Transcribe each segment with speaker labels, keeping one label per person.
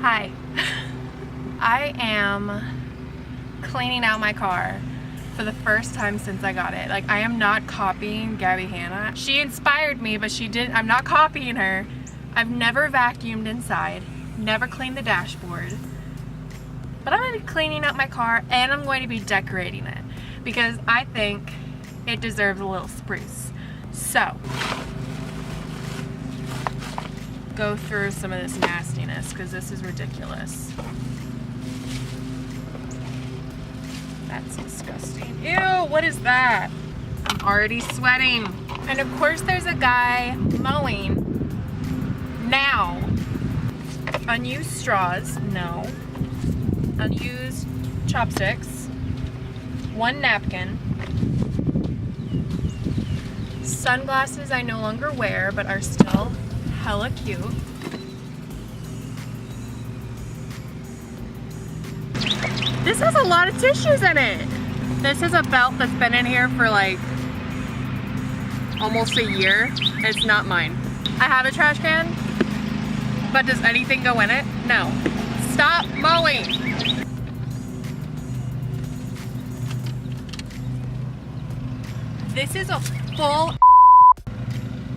Speaker 1: Hi. I am cleaning out my car for the first time since I got it. Like, I am not copying Gabby Hanna. She inspired me, but she didn't. I'm not copying her. I've never vacuumed inside, never cleaned the dashboard. But I'm going to be cleaning out my car and I'm going to be decorating it because I think it deserves a little spruce. So, go through some of this nastiness because this is ridiculous. That's disgusting. Ew, what is that? I'm already sweating. And of course there's a guy mowing now. Unused straws, no. Unused chopsticks. One napkin. Sunglasses I no longer wear but are still hella cute. This has a lot of tissues in it. This is a belt that's been in here for like almost a year. It's not mine. I have a trash can, but does anything go in it? No. Stop mowing. This is a full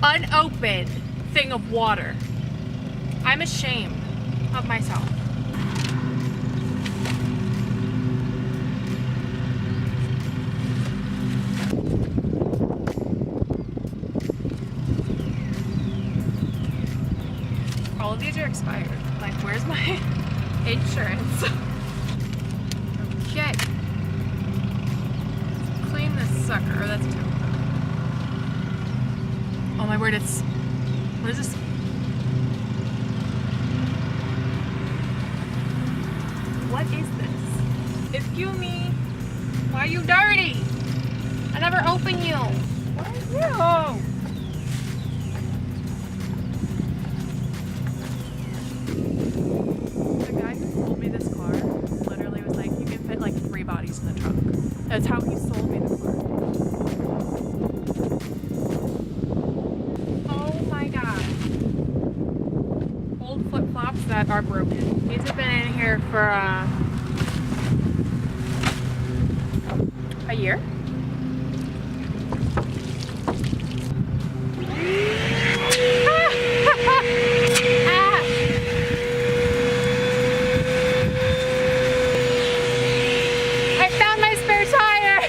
Speaker 1: unopened thing of water. I'm ashamed of myself. All of these are expired. Like, where's my insurance? Okay. Clean this sucker. Oh, that's terrible. Oh my word, it's... What is this? What is this? Excuse me. Why are you dirty? I never open you. Why are you? The guy who sold me this car literally was like, you can fit like 3 bodies in the trunk. That's how he sold me the car. Flip-flops that are broken. These have been in here for a year. I found my spare tire!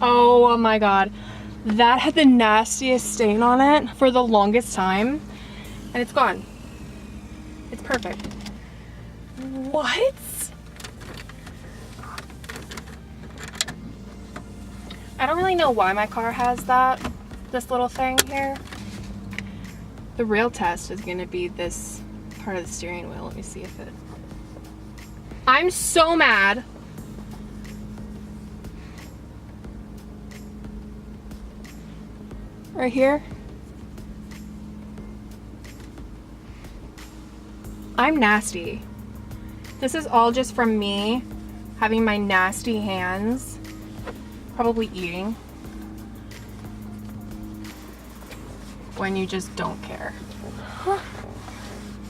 Speaker 1: Oh my god, that had the nastiest stain on it for the longest time, and it's gone. It's perfect. What? I don't really know why my car has this little thing here. The real test is gonna be this part of the steering wheel. Let me see if it... I'm so mad. Right here. I'm nasty. This is all just from me having my nasty hands, probably eating, when you just don't care.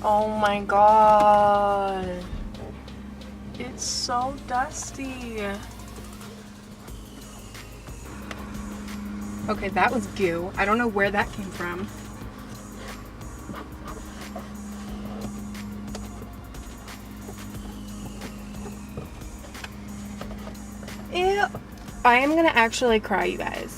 Speaker 1: Oh my god. It's so dusty. Okay, that was goo. I don't know where that came from. Ew. I am gonna actually cry, you guys.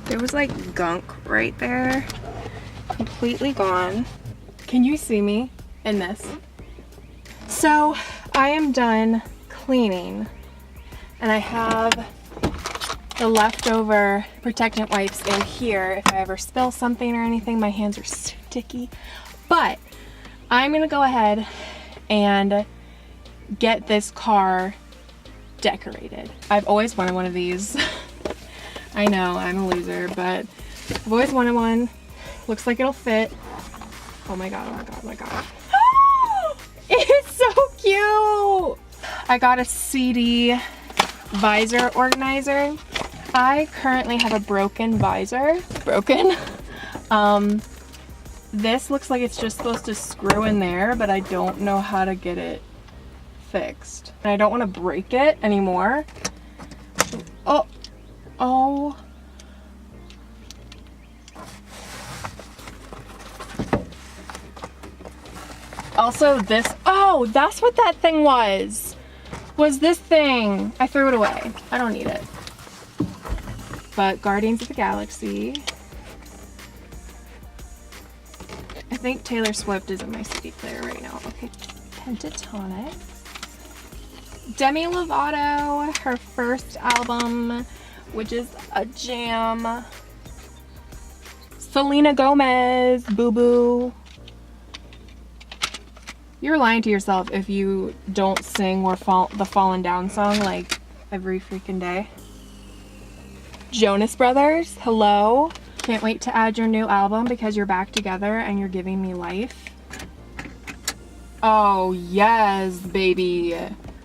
Speaker 1: There was like gunk right there, completely gone. Can you see me in this? So I am done cleaning and I have the leftover protectant wipes in here. If I ever spill something or anything, my hands are sticky. But I'm gonna go ahead and get this car decorated. I've always wanted one of these. I know, I'm a loser, but I've always wanted one. Looks like it'll fit. Oh my god, oh my god, oh my god. It's so cute! I got a CD visor organizer. I currently have a broken visor. Broken. This looks like it's just supposed to screw in there, but I don't know how to get it fixed. And I don't want to break it anymore. Oh. Oh. Also this, oh, that's what that thing was this thing. I threw it away. I don't need it. But Guardians of the Galaxy. I think Taylor Swift is in my CD player right now. Okay, Pentatonic. Demi Lovato, her first album, which is a jam. Selena Gomez, Boo Boo. You're lying to yourself if you don't sing or the Fallen Down song like every freaking day. Jonas Brothers, hello. Can't wait to add your new album because you're back together and you're giving me life. Oh yes, baby.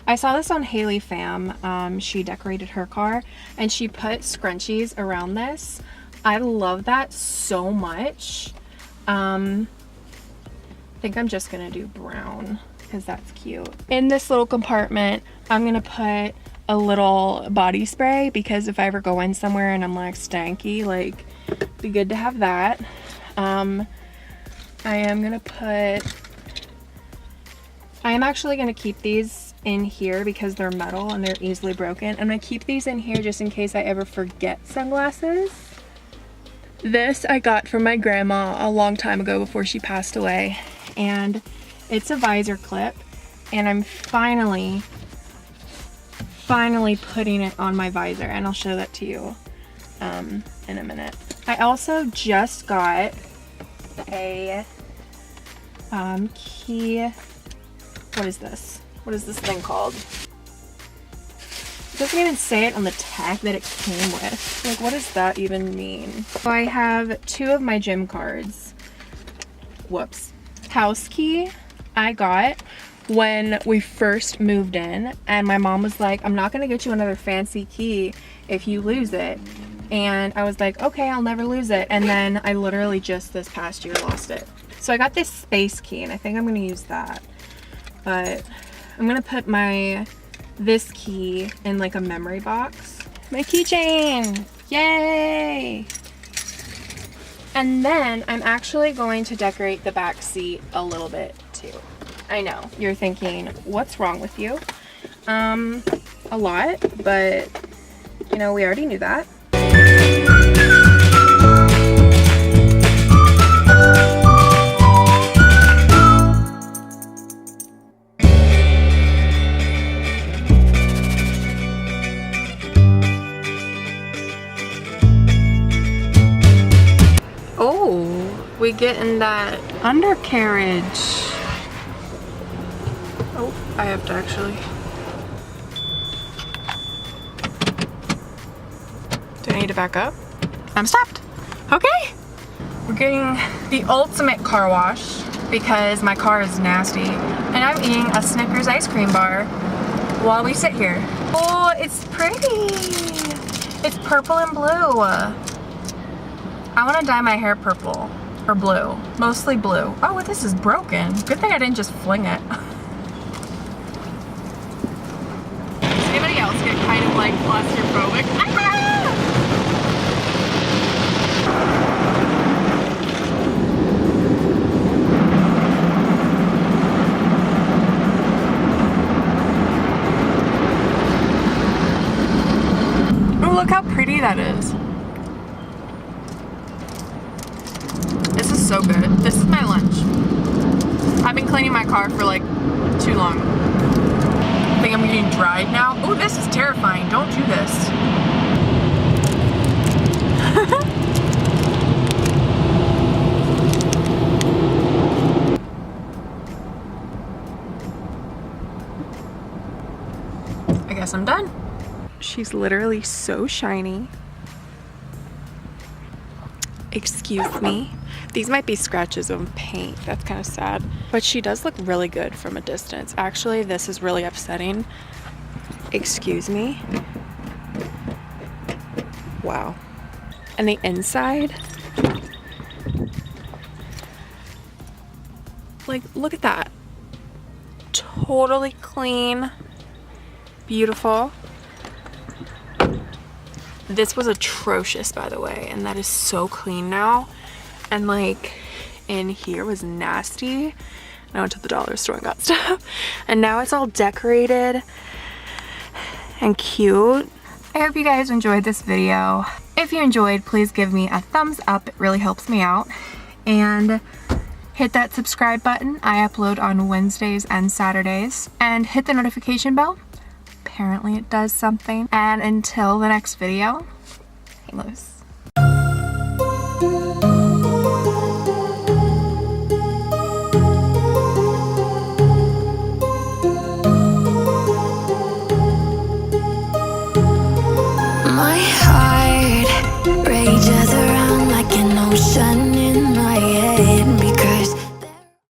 Speaker 1: I saw this on Haley Pham. She decorated her car and she put scrunchies around this. I love that so much. I think I'm just gonna do brown because that's cute. In this little compartment, I'm gonna put a little body spray because if I ever go in somewhere and I'm like stanky, like, be good to have that. I am actually gonna keep these in here because they're metal and they're easily broken. I'm gonna keep these in here just in case I ever forget sunglasses. This I got from my grandma a long time ago before she passed away, and it's a visor clip, and I'm finally putting it on my visor, and I'll show that to you in a minute. I also just got a key. What is this? What is this thing called? It doesn't even say it on the tag that it came with. Like, what does that even mean? So I have 2 of my gym cards. Whoops. House key I got when we first moved in, and my mom was like, I'm not gonna get you another fancy key if you lose it. And I was like, okay, I'll never lose it. And then I literally just this past year lost it. So I got this space key and I think I'm gonna use that. But I'm gonna put this key in like a memory box. My keychain, yay! And then I'm actually going to decorate the back seat a little bit too. I know, you're thinking, what's wrong with you? A lot, but you know, we already knew that. We get in that undercarriage. Oh, I have to actually. Do I need to back up? I'm stopped. Okay. We're getting the ultimate car wash because my car is nasty. And I'm eating a Snickers ice cream bar while we sit here. Oh, it's pretty. It's purple and blue. I want to dye my hair purple or blue. Mostly blue. Oh, this is broken. Good thing I didn't just fling it. Does anybody else get kind of like claustrophobic? Look how pretty that is. This is so good. This is my lunch. I've been cleaning my car for like too long. I think I'm getting dried now. Oh, this is terrifying. Don't do this. I guess I'm done. She's literally so shiny. Excuse me. These might be scratches of paint. That's kind of sad. But she does look really good from a distance. Actually, this is really upsetting. Excuse me. Wow. And the inside. Like, look at that. Totally clean. Beautiful. This was atrocious, by the way, and that is so clean now. And like in here was nasty. I went to the dollar store and got stuff, and now it's all decorated and cute. I hope you guys enjoyed this video. If you enjoyed, please give me a thumbs up. It really helps me out. And hit that subscribe button. I upload on Wednesdays and Saturdays. And hit the notification bell. Apparently it does something. And until the next video, halos.